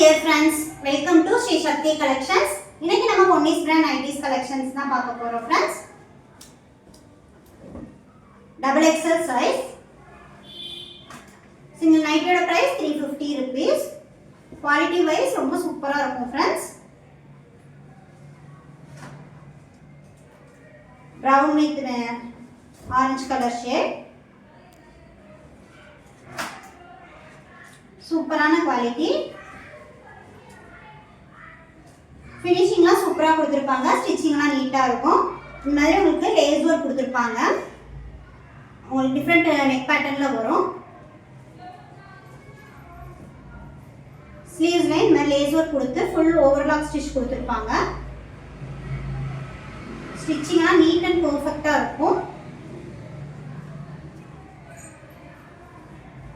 dear friends, welcome to Sri Shakti Collections. இன்னைக்கு நம்ம Ponnis brand ITs collections தான் பார்க்க போறோம் friends. Double XL size. Single night ஓட price 350 rupees. Quality wise ரொம்ப சூப்பரா இருக்கும் friends. Brown with orange color shade. சூப்பரான குவாலிட்டி. ஃபினிஷிங்லாம் சூப்பராக கொடுத்துருப்பாங்க. ஸ்டிச்சிங்லாம் நீட்டாக இருக்கும். இந்த மாதிரி உங்களுக்கு லேஸ் ஒர்க் கொடுத்துருப்பாங்க. உங்களுக்கு டிஃப்ரெண்ட் நெக் பேட்டர்னில் வரும். ஸ்லீவ்ஸ்லேயும் இந்த மாதிரி லேஸ் ஒர்க் கொடுத்து ஃபுல் ஓவர்லாக் ஸ்டிச் கொடுத்துருப்பாங்க. ஸ்டிச்சிங்லாம் நீட் அண்ட் பர்ஃபெக்டாக இருக்கும்.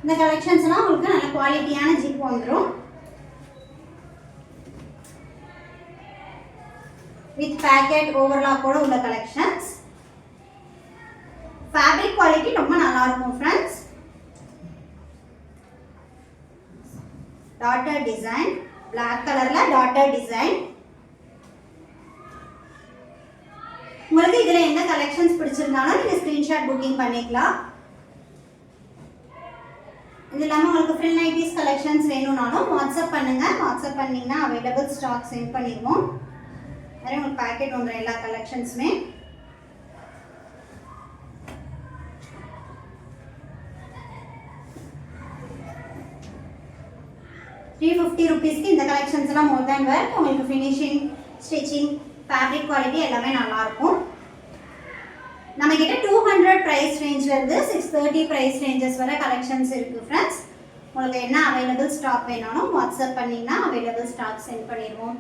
இந்த கலெக்ஷன்ஸ்லாம் உங்களுக்கு நல்ல குவாலிட்டியான ஜிப் வந்துடும். வித் பேக்கெட் ஓவர்லாக்கோட உள்ள கலெக்ஷன்ஸ். ஃபேப்ரிக் குவாலிட்டி ரொம்ப நல்லா இருக்கும் ஃப்ரெண்ட்ஸ். டாட்டர் டிசைன், Black கலர்ல டாட்டர் டிசைன். உங்களுக்கு இதுல எந்த கலெக்ஷன்ஸ் பிடிச்சிருந்தாலும் நீங்க ஸ்கிரீன்ஷாட் புக்கிங் பண்ணிக்கலாம். இது இல்லாமல் உங்களுக்கு ஃப்ரில் நைட்டிஸ் கலெக்ஷன்ஸ் வேணும்னாலும் வாட்ஸ்அப் பண்ணுங்கள். வாட்ஸ்அப் பண்ணிங்கன்னா அவைலபிள் ஸ்டாக் சென்ட் பண்ணிடுவோம். நிறைய உங்களுக்கு பேக்கெட் வந்துடும் எல்லா கலெக்ஷன்ஸுமே. ₹350 இந்த கலெக்ஷன்ஸ் எல்லாம் மோர் தேன் ஒர்க். உங்களுக்கு ஃபினிஷிங், ஸ்டிச்சிங், ஃபேப்ரிக் குவாலிட்டி எல்லாமே நல்லாயிருக்கும். நம்மக்கிட்ட 200 ப்ரைஸ் ரேஞ்சிலேருந்து 630 ப்ரைஸ் ரேஞ்சஸ் வரை கலெக்ஷன்ஸ் இருக்குது ஃப்ரெண்ட்ஸ். உங்களுக்கு என்ன அவைலபிள் ஸ்டாக் வேணாலும் வாட்ஸ்அப் பண்ணிங்கன்னா அவைலபிள் ஸ்டாக் சென்ட் பண்ணிடுவோம்.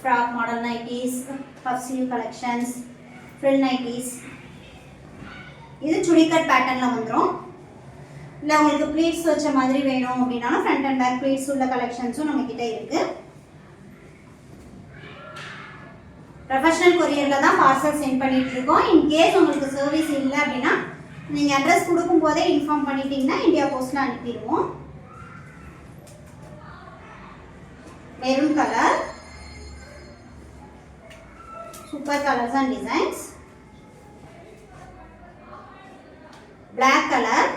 Frock model nighties, puff sleeve collections, frill nighties. இது சுடிக்கட் பேட்டர்னில் வந்துடும். இல்லை உங்களுக்கு ப்ளீட்ஸ் வச்ச மாதிரி வேணும் அப்படின்னாலும் ஃப்ரண்ட் அண்ட் பேக் ப்ளீட்ஸ் உள்ள கலெக்ஷன்ஸும் நம்மக்கிட்ட இருக்குது. ப்ரொஃபஷனல் கொரியரில் தான் பார்சல் சென்ட் பண்ணிட்டு இருக்கோம். இன்கேஸ் உங்களுக்கு சர்வீஸ் இல்லை அப்படின்னா நீங்கள் அட்ரஸ் கொடுக்கும் போதே இன்ஃபார்ம் பண்ணிட்டீங்கன்னா இந்தியா போஸ்ட்டில் அனுப்பிடுவோம். Maroon colour, super colours and designs. Black colour,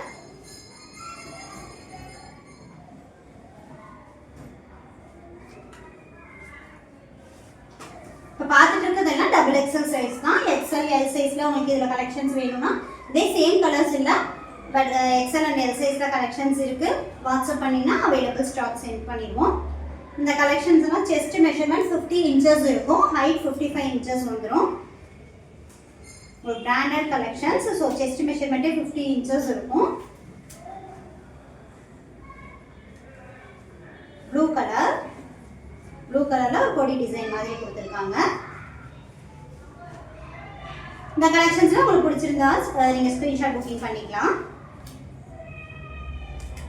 பார்த்துட்டு இருக்கிறதெல்லாம் டபுள் எக்ஸல் சைஸ் தான். எக்ஸல் எல் சைஸில் உங்களுக்கு இதில் கலெக்ஷன்ஸ் வேணும்னா இதே சேம் கலர்ஸ் இல்லை, பட் எக்ஸல் அண்ட் எல் சைஸில் கலெக்ஷன்ஸ் இருக்குது. வாட்ஸ்அப் பண்ணிங்கன்னா அவைலபிள் ஸ்டாக் சென்ட் பண்ணிடுவோம். இந்த கலெக்ஷன்ஸ் எல்லாம் செஸ்ட் மெஷர்மெண்ட் 50 இன்ச்சஸ் இருக்கும். ஹைட் 55 இன்ச்சஸ் வந்துடும். ஒரு பிராண்டட் கலெக்ஷன்ஸ். ஸோ செஸ்ட் மெஷர்மெண்ட்டே 50 இன்ச்சஸ் இருக்கும். ப்ளூ கலர், ப்ளூ கலரில் ஒரு கொடி டிசைன் மாதிரி கொடுத்துருக்காங்க. இந்த கலெக்ஷன்ஸில் உங்களுக்கு பிடிச்சிருந்தா நீங்கள் ஸ்க்ரீன்ஷாட் புக்கிங் பண்ணிக்கலாம்.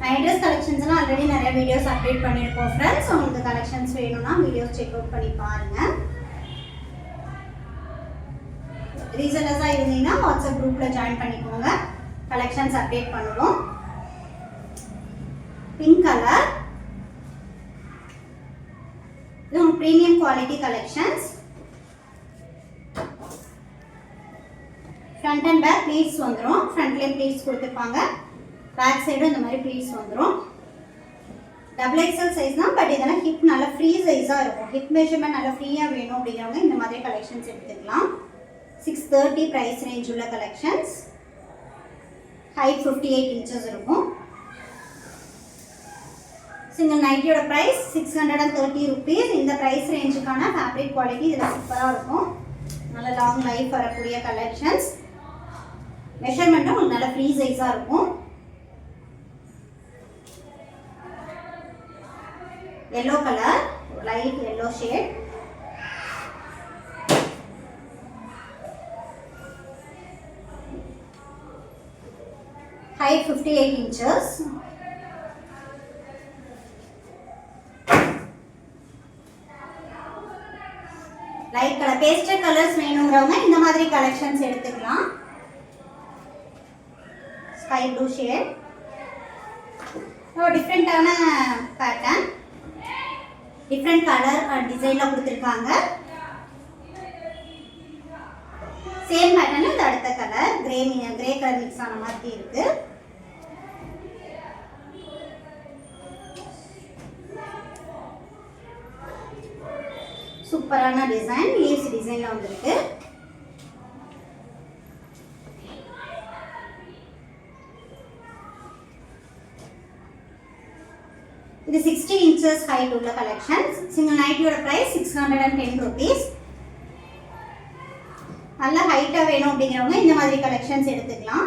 நைட் ட்ரெஸ் கலெக்ஷன்ஸ்லாம் ஆல்ரெடி நிறைய வீடியோஸ் அப்டேட் பண்ணியிருக்கோம் ஃப்ரெண்ட்ஸ். உங்களுக்கு கலெக்ஷன்ஸ் வேணும்னா வீடியோஸ் செக் அவுட் பண்ணி பாருங்கள். ரீசனஸாக இருந்தீங்கன்னா வாட்ஸ்அப் குரூப்பில் ஜாயின் பண்ணிக்கோங்க. கலெக்ஷன்ஸ் அப்டேட் பண்ணுவோம். பிங்க் கலர், இது premium quality collections. Front and back pleats வந்துடும். ஃப்ரண்ட்லேயும் ப்ளீட்ஸ் கொடுத்துருப்பாங்க. பேக் சைடும் இந்த மாதிரி ப்ளீட்ஸ் வந்துடும். டபுள் எக்ஸல் சைஸ் தான், பட் இதெல்லாம் ஹிப் நல்லா ஃப்ரீ சைஸாக இருக்கும். ஹிப் மெஷர்மெண்ட் நல்லா ஃப்ரீயாக வேணும் அப்படிங்கிறவங்க இந்த மாதிரி கலெக்ஷன்ஸ் எடுத்துக்கலாம். 630 ப்ரைஸ் ரேஞ்ச் உள்ள கலெக்ஷன்ஸ். ஹைட் 58 இன்ச்சஸ் இருக்கும். சிங்கிள் நைட்டியோட ப்ரைஸ் 630 rupees. இந்த ப்ரைஸ் ரேஞ்சுக்கான ஃபேப்ரிக் குவாலிட்டி இதில் சூப்பராக இருக்கும். நல்ல லாங் லைஃப் வரக்கூடிய கலெக்ஷன்ஸ். மெஷர்மெண்ட்டும் உங்களுக்கு நல்ல ஃப்ரீ சைஸாக இருக்கும். Yellow colour, light yellow shade. Height 58 inches. Light colour, pastel colours வேணுங்கிறவங்க இந்த மாதிரி கலெக்ஷன்ஸ் எடுத்துக்கலாம். ஸ்கை ப்ளூ ஷேட், ஒரு டிஃப்ரெண்டான பேட்டர்ன். டிஃப்ரெண்ட் கலர் அண்ட் டிசைன்ல கொடுத்துருக்காங்க. சேம் பேட்டர்ன்ல இந்த அடுத்த கலர் கிரே கலர் மிக்ஸ் ஆன மாதிரி இருக்கு. சூப்பரான டிசைன், லீவ்ஸ் டிசைன்ல வந்திருக்கு. இது 60 inches height உள்ள collection. Single நைட்டியோட price 610 rupees. நல்ல ஹைட்டா வேணும் அப்படிங்கறவங்க இந்த மாதிரி கலெக்ஷன்ஸ் எடுத்துக்கலாம்.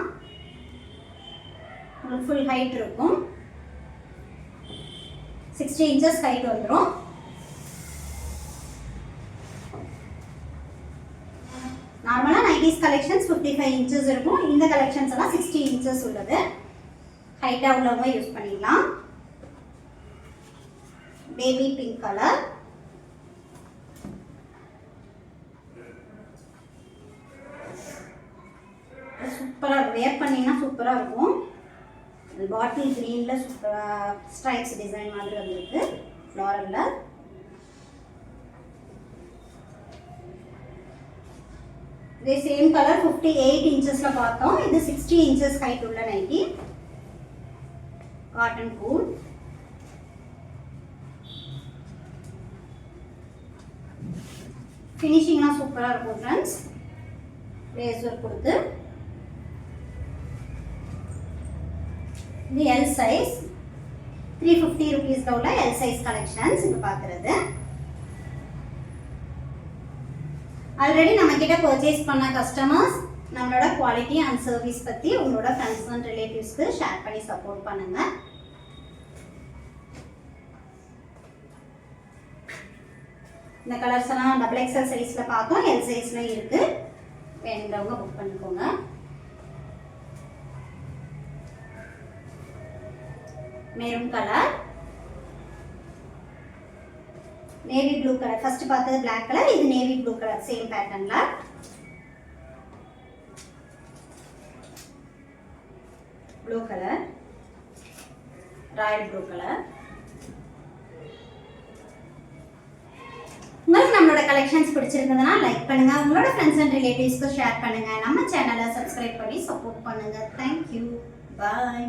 உங்களுக்கு full height இருக்கும். 60 inches height வந்துரும். நார்மலா 90s collections 55 inches இருக்கும். இந்த கலெக்ஷன்ஸ் எல்லாம் 60 inches உள்ளது. ஹைட்டா உள்ளவங்க யூஸ் பண்ணிக்கலாம். பேபி பிங்க் கலர், சூப்பரா வேர் பண்ணீங்கன்னா சூப்பரா இருக்கும். பாட்டில் கிரீன்ல ஸ்ட்ரைப்ஸ் டிசைன் மாதிரி வந்திருக்கு ஃப்ளாரல்ல. இதே சேம் கலர் 58 inchesல பார்த்தோம். இது 60 inches ஹைட் உள்ள நைட்டி. Cotton cool. ஃபினிஷிங்லாம் சூப்பரா இருக்கும் ஃப்ரெண்ட்ஸ். லேஸ் ஒர்க் கொடுத்து இது எல் சைஸ் 350 rupeesல உள்ள எல் சைஸ் கலெக்ஷன்ஸ் இப்போ பார்க்குறது. ஆல்ரெடி நம்ம கிட்ட பர்ச்சேஸ் பண்ண கஸ்டமர்ஸ் நம்மளோட குவாலிட்டி அண்ட் சர்வீஸ் பற்றி உங்களோட ஃப்ரெண்ட்ஸ் அண்ட் ரிலேட்டிவ்ஸ்க்கு ஷேர் பண்ணி சப்போர்ட் பண்ணுங்க. இந்த கலர்ஸ் எல்லாம் XXL சைஸ்ல பார்த்தோம், எல் சைஸ்ல இருக்கு. வேணுங்கிறவங்க புக் பண்ணிக்கோங்க. Maroon colour, navy blue colour. First பார்த்தது Black கலர், இது நேவி ப்ளூ கலர் சேம் பேட்டர்ன்ல. Blue colour, royal blue colour. உங்களுக்கு நம்மளோட கலெக்ஷன்ஸ் பிடிச்சிருந்ததுன்னா லைக் பண்ணுங்க, உங்களோட ஃப்ரெண்ட்ஸ் அண்ட் ரிலேட்டிவ்ஸ்க்கு ஷேர் பண்ணுங்க, நம்ம சேனலை சப்ஸ்கிரைப் பண்ணி சப்போர்ட் பண்ணுங்க. தேங்க்யூ, பாய்.